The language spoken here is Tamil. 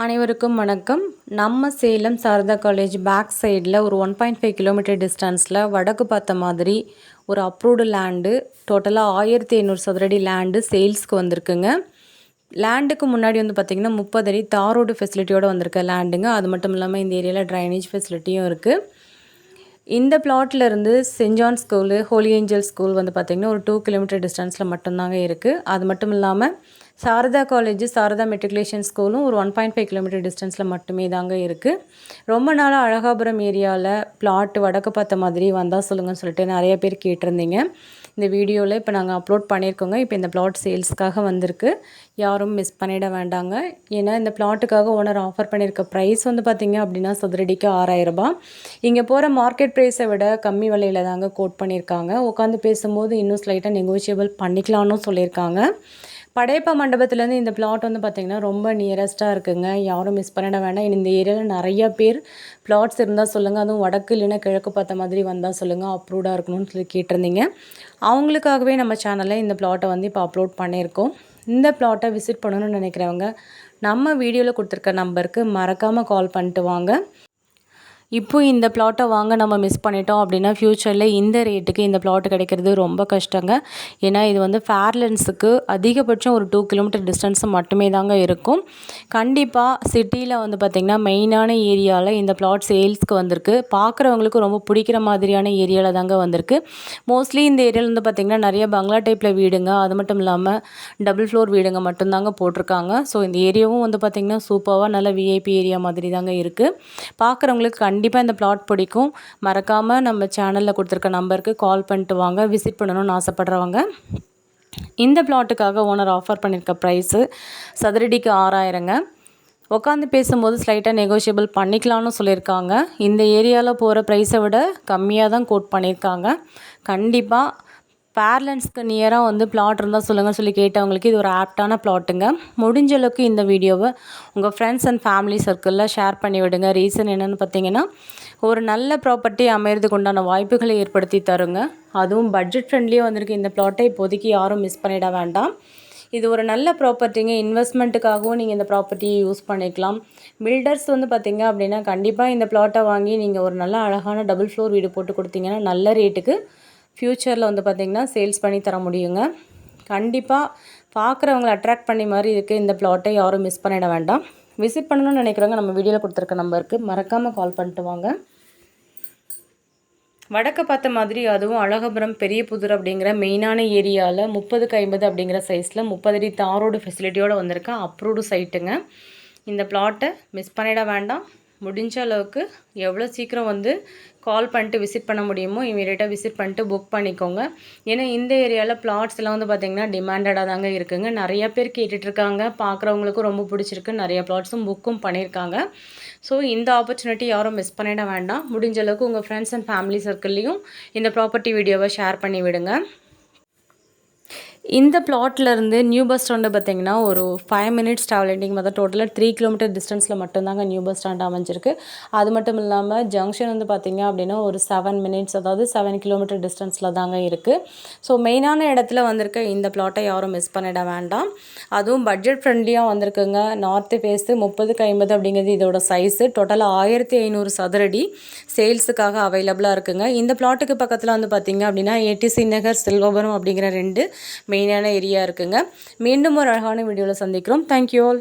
அனைவருக்கும் வணக்கம். நம்ம சேலம் சாரதா காலேஜ் பேக் சைடில் ஒரு 1.5 கிலோமீட்டர் டிஸ்டன்ஸில் வடக்கு பார்த்த மாதிரி ஒரு அப்ரூவ்டு லேண்டு டோட்டலாக 1500 சதுரடி லேண்டு சேல்ஸ்க்கு வந்திருக்குங்க. லேண்டுக்கு முன்னாடி வந்து பார்த்திங்கன்னா 30 அடி தார் ரோடு ஃபெசிலிட்டியோடு வந்திருக்க லேண்டுங்க. அது மட்டும் இல்லாமல் இந்த ஏரியாவில் ட்ரைனேஜ் ஃபெசிலிட்டியும் இருக்குது. இந்த பிளாட்டில் இருந்து saint John school, holy angel school வந்து பார்த்திங்கன்னா ஒரு 2 கிலோமீட்டர் டிஸ்டன்ஸில் மட்டும்தாங்க இருக்குது. அது மட்டும் இல்லாமல் சாரதா காலேஜ், சாரதா மெட்ரிகுலேஷன் ஸ்கூலும் ஒரு 1.5 கிலோமீட்டர் டிஸ்டன்ஸில் மட்டுமே தாங்க இருக்குது. ரொம்ப நாளாக அழகாபுரம் ஏரியாவில் பிளாட் வடக்கு பார்த்த மாதிரி வந்தால் சொல்லுங்கன்னு சொல்லிட்டு நிறைய பேர் கேட்டிருந்தீங்க. இந்த வீடியோவில் இப்போ நாங்கள் அப்லோட் பண்ணியிருக்கோங்க. இப்போ இந்த பிளாட் சேல்ஸ்க்காக வந்திருக்கு. யாரும் மிஸ் பண்ணிட வேண்டாங்க. ஏன்னா இந்த பிளாட்டுக்காக ஓனர் ஆஃபர் பண்ணியிருக்க ப்ரைஸ் வந்து பார்த்திங்க அப்படின்னா சதுரடிக்கு 6000 ரூபாய். இங்கே போகிற மார்க்கெட் ப்ரைஸை விட கம்மி விலையில் தாங்க கோட் பண்ணியிருக்காங்க. உட்காந்து பேசும்போது இன்னும் ஸ்லைட்டாக நெகோஷியபிள் பண்ணிக்கலான்னு சொல்லியிருக்காங்க. படையப்பா மண்டபத்துலேருந்து இந்த பிளாட் வந்து பார்த்திங்கன்னா ரொம்ப நியரஸ்ட்டாக இருக்குங்க. யாரும் மிஸ் பண்ணிட வேண்டாம். இந்த ஏரியாவில் நிறையா பேர் பிளாட்ஸ் இருந்தால் சொல்லுங்கள், அதுவும் வடக்கு இல்லைன்னா கிழக்கு பார்த்த மாதிரி வந்தால் சொல்லுங்கள், அப்ரூவ்டாக இருக்கணும்னு சொல்லி கேட்டிருந்தீங்க. அவங்களுக்காகவே நம்ம சேனலில் இந்த பிளாட்டை வந்து இப்போ அப்லோட் பண்ணியிருக்கோம். இந்த பிளாட்டை விசிட் பண்ணணும்னு நினைக்கிறவங்க நம்ம வீடியோவில் கொடுத்துருக்க நம்பருக்கு மறக்காமல் கால் பண்ணிட்டு வாங்க. இப்போ இந்த பிளாட்டை வாங்க நம்ம மிஸ் பண்ணிட்டோம் அப்படின்னா ஃப்யூச்சரில் இந்த ரேட்டுக்கு இந்த பிளாட்டு கிடைக்கிறது ரொம்ப கஷ்டங்க. ஏன்னா இது வந்து ஃபேர்லென்ஸுக்கு அதிகபட்சம் ஒரு 2 கிலோமீட்டர் டிஸ்டன்ஸ் மட்டுமே தாங்க இருக்கும். கண்டிப்பாக சிட்டியில் வந்து பார்த்திங்கன்னா மெயினான ஏரியாவில் இந்த பிளாட் சேல்ஸ்க்கு வந்திருக்கு. பார்க்குறவங்களுக்கு ரொம்ப பிடிக்கிற மாதிரியான ஏரியாவில் தாங்க வந்திருக்கு. மோஸ்ட்லி இந்த ஏரியாவில் வந்து பார்த்திங்கன்னா நிறைய பங்களா டைப்பில் வீடுங்க, அது மட்டும் இல்லாமல் டபுள் ஃப்ளோர் வீடுங்க மட்டும்தாங்க போட்டிருக்காங்க. ஸோ இந்த ஏரியாவும் வந்து பார்த்திங்கன்னா சூப்பராக நல்ல விஐபி ஏரியா மாதிரி தாங்க இருக்குது. பார்க்குறவங்களுக்கு கண்டிப்பாக இந்த பிளாட் பிடிக்கும். மறக்காமல் நம்ம சேனலில் கொடுத்துருக்க நம்பருக்கு கால் பண்ணிட்டு வாங்க. விசிட் பண்ணணும்னு ஆசைப்படுறவங்க. இந்த பிளாட்டுக்காக ஓனர் ஆஃபர் பண்ணியிருக்க ப்ரைஸு சதுரடிக்கு 6000ங்க. உட்காந்து பேசும்போது ஸ்லைட்டாக நெகோஷியபிள் பண்ணிக்கலாம்னு சொல்லியிருக்காங்க. இந்த ஏரியாவில் போகிற ப்ரைஸை விட கம்மியாக தான் கோட் பண்ணியிருக்காங்க. கண்டிப்பாக ஃபேர்லென்ஸ்க்கு நியராக வந்து பிளாட் இருந்தால் சொல்லுங்கள் சொல்லி கேட்டவங்களுக்கு இது ஒரு ஆப்டான பிளாட்டுங்க. முடிஞ்ச அளவுக்கு இந்த வீடியோவை உங்கள் ஃப்ரெண்ட்ஸ் அண்ட் ஃபேமிலி சர்க்கிளில் ஷேர் பண்ணி விடுங்க. ரீசன் என்னென்னு பார்த்தீங்கன்னா, ஒரு நல்ல ப்ராப்பர்ட்டி அமைகிறதுக்கு உண்டான வாய்ப்புகளை ஏற்படுத்தி தருங்க. அதுவும் பட்ஜெட் ஃப்ரெண்ட்லியாக வந்திருக்கு இந்த பிளாட்டை. இப்போதைக்கு யாரும் மிஸ் பண்ணிட வேண்டாம். இது ஒரு நல்ல ப்ராப்பர்ட்டிங்க. இன்வெஸ்ட்மெண்ட்டுக்காகவும் நீங்கள் இந்த ப்ராப்பர்ட்டியை யூஸ் பண்ணிக்கலாம். பில்டர்ஸ் வந்து பார்த்திங்க அப்படின்னா கண்டிப்பாக இந்த பிளாட்டை வாங்கி நீங்கள் ஒரு நல்ல அழகான டபுள் ஃப்ளோர் வீடு போட்டு கொடுத்தீங்கன்னா நல்ல ரேட்டுக்கு ஃப்யூச்சரில் வந்து பார்த்திங்கன்னா சேல்ஸ் பண்ணி தர முடியுங்க. கண்டிப்பாக பார்க்குறவங்களை அட்ராக்ட் பண்ணி மாதிரி இருக்குது இந்த பிளாட்டை. யாரும் மிஸ் பண்ணிட வேண்டாம். விசிட் பண்ணணும்னு நினைக்கிறவங்க நம்ம வீடியோவில் கொடுத்துருக்க நம்பருக்கு மறக்காமல் கால் பண்ணிட்டு வாங்க. வடக்க பார்த்த மாதிரி அதுவும் அழகபுரம் பெரிய புதூர் அப்படிங்கிற மெயினான ஏரியாவில் 30x50 அப்படிங்கிற சைஸில் 30 அடி தாரோடு ஃபெசிலிட்டியோடு வந்திருக்கேன். அப்ரூவ்டு சைட்டுங்க. இந்த பிளாட்டை மிஸ் பண்ணிட வேண்டாம். முடிஞ்ச அளவுக்கு எவ்வளோ சீக்கிரம் வந்து கால் பண்ணிட்டு விசிட் பண்ண முடியுமோ இமீடியட்டாக விசிட் பண்ணிட்டு புக் பண்ணிக்கோங்க. ஏன்னா இந்த ஏரியாவில் பிளாட்ஸ் எல்லாம் வந்து பார்த்திங்கன்னா டிமாண்டடாக தாங்க இருக்குங்க. நிறையா பேர் கேட்டுட்ருக்காங்க. பார்க்குறவங்களுக்கும் ரொம்ப பிடிச்சிருக்கு. நிறைய பிளாட்ஸும் புக்கும் பண்ணியிருக்காங்க. ஸோ இந்த ஆப்பர்ச்சுனிட்டி யாரும் மிஸ் பண்ணிட வேண்டாம். முடிஞ்ச அளவுக்கு உங்கள் ஃப்ரெண்ட்ஸ் அண்ட் ஃபேமிலி சர்க்கிள்லேயும் இந்த ப்ராப்பர்ட்டி வீடியோவை ஷேர் பண்ணி விடுங்க. இந்த பிளாட்லேருந்து நியூ பஸ் ஸ்டாண்டு பார்த்திங்கன்னா ஒரு 5 மினிட்ஸ் ட்ராவலிங் மொத்தம் டோட்டலாக 3 கிலோமீட்டர் டிஸ்டன்ஸில் மட்டும்தாங்க நியூ பஸ் ஸ்டாண்ட் அமைஞ்சிருக்கு. அது மட்டும் இல்லாமல் ஜங்ஷன் வந்து பார்த்திங்க அப்படின்னா ஒரு 7 மினிட்ஸ், அதாவது 7 கிலோமீட்டர் டிஸ்டன்ஸில் தாங்க இருக்குது. ஸோ மெயினான இடத்துல வந்திருக்க இந்த பிளாட்டை யாரும் மிஸ் பண்ணிட வேண்டாம். அதுவும் பட்ஜெட் ஃப்ரெண்ட்லியாக வந்திருக்குங்க. நார்த்து ஃபேஸு 30x50 அப்படிங்கிறது இதோட சைஸு. டோட்டலாக 1500 சதுரடி சேல்ஸுக்காக அவைலபிளாக இருக்குங்க. இந்த பிளாட்டுக்கு பக்கத்தில் வந்து பார்த்திங்க அப்படின்னா ஏடிசி நகர், செல்வபுரம் அப்படிங்கிற 2 மெயினான ஏரியா இருக்குங்க. மீண்டும் ஒரு அழகான வீடியோவில் சந்திக்கிறோம். Thank you all.